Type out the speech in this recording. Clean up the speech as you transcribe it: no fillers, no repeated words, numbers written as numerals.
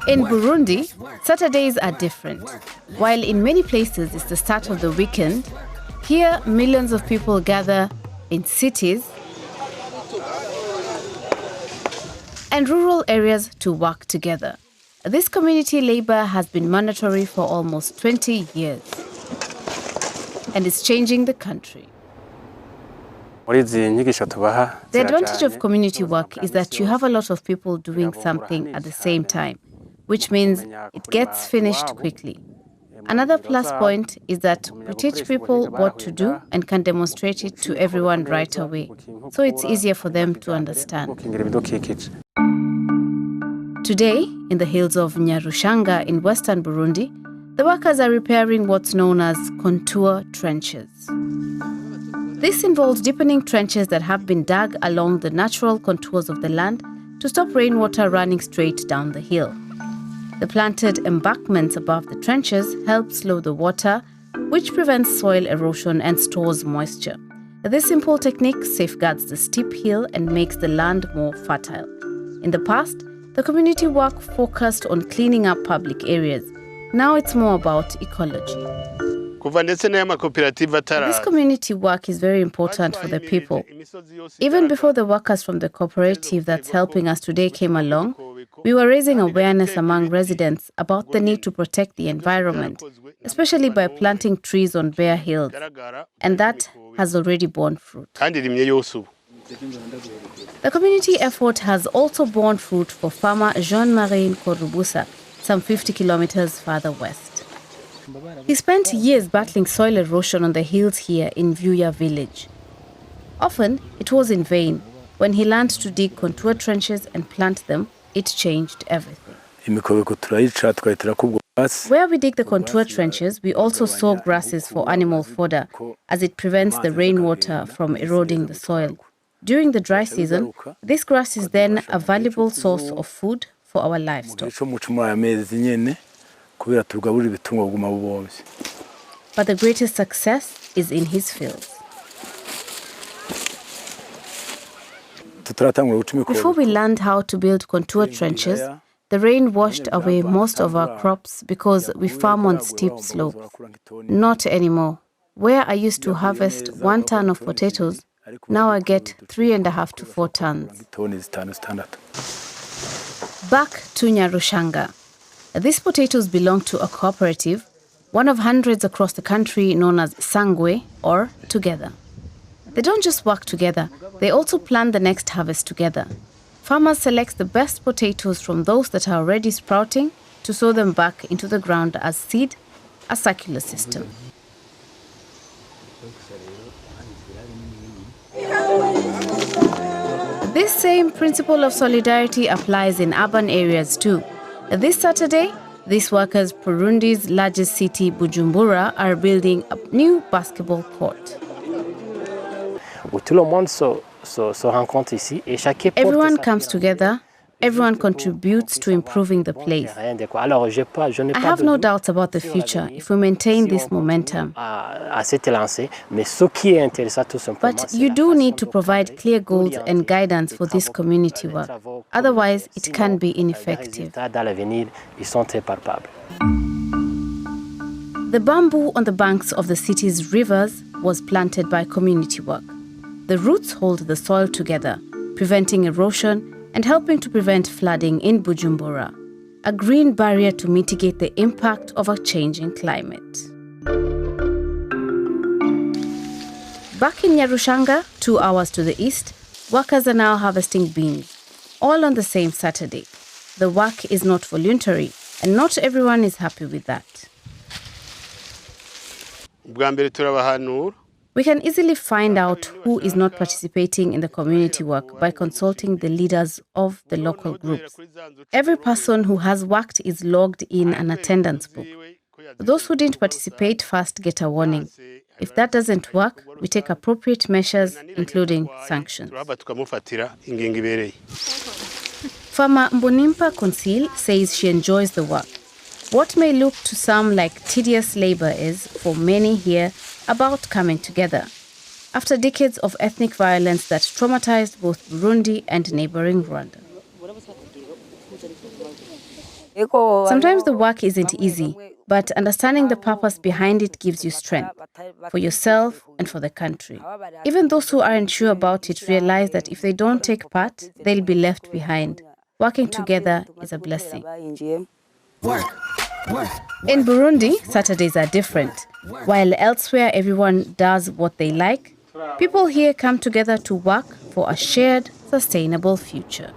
In Burundi, Saturdays are different. While in many places it's the start of the weekend, here millions of people gather in cities and rural areas to work together. This community labor has been mandatory for almost 20 years and is changing the country. The advantage of community work is that you have a lot of people doing something at the same time, which means it gets finished quickly. Another plus point is that we teach people what to do and can demonstrate it to everyone right away, so it's easier for them to understand. Today, in the hills of Nyarushanga in western Burundi, the workers are repairing what's known as contour trenches. This involves deepening trenches that have been dug along the natural contours of the land to stop rainwater running straight down the hill. The planted embankments above the trenches help slow the water, which prevents soil erosion and stores moisture. This simple technique safeguards the steep hill and makes the land more fertile. In the past, the community work focused on cleaning up public areas. Now it's more about ecology. This community work is very important for the people. Even before the workers from the cooperative that's helping us today came along, we were raising awareness among residents about the need to protect the environment, especially by planting trees on bare hills. And that has already borne fruit. The community effort has also borne fruit for farmer Jean-Marie Nkorubusa, some 50 kilometers farther west. He spent years battling soil erosion on the hills here in Vyuya village. Often, it was in vain. When he learned to dig contour trenches and plant them, it changed everything. Where we dig the contour trenches, we also sow grasses for animal fodder, as it prevents the rainwater from eroding the soil. During the dry season, this grass is then a valuable source of food for our livestock. But the greatest success is in his fields. Before we learned how to build contour trenches, the rain washed away most of our crops because we farm on steep slopes. Not anymore. Where I used to harvest 1 ton of potatoes, now I get 3.5 to 4 tons. Back to Nyarushanga. These potatoes belong to a cooperative, one of hundreds across the country known as Sangwe or Together. They don't just work together, they also plan the next harvest together. Farmers select the best potatoes from those that are already sprouting to sow them back into the ground as seed, a circular system. This same principle of solidarity applies in urban areas too. This Saturday, these workers, Burundi's largest city, Bujumbura, are building a new basketball court. Everyone comes together, everyone contributes to improving the place. I have no doubts about the future if we maintain this momentum. But you do need to provide clear goals and guidance for this community work. Otherwise, it can be ineffective. The bamboo on the banks of the city's rivers was planted by community work. The roots hold the soil together, preventing erosion and helping to prevent flooding in Bujumbura, a green barrier to mitigate the impact of a changing climate. Back in Nyarushanga, 2 hours to the east, workers are now harvesting beans, all on the same Saturday. The work is not voluntary, and not everyone is happy with that. We can easily find out who is not participating in the community work by consulting the leaders of the local groups. Every person who has worked is logged in an attendance book. Those who didn't participate first get a warning. If that doesn't work, we take appropriate measures, including sanctions. Farmer Mbonimpa Consil says she enjoys the work. What may look to some like tedious labor is, for many here, about coming together. After decades of ethnic violence that traumatized both Burundi and neighboring Rwanda. Sometimes the work isn't easy, but understanding the purpose behind it gives you strength for yourself and for the country. Even those who aren't sure about it realize that if they don't take part, they'll be left behind. Working together is a blessing. In Burundi, Saturdays are different. While elsewhere everyone does what they like, people here come together to work for a shared, sustainable future.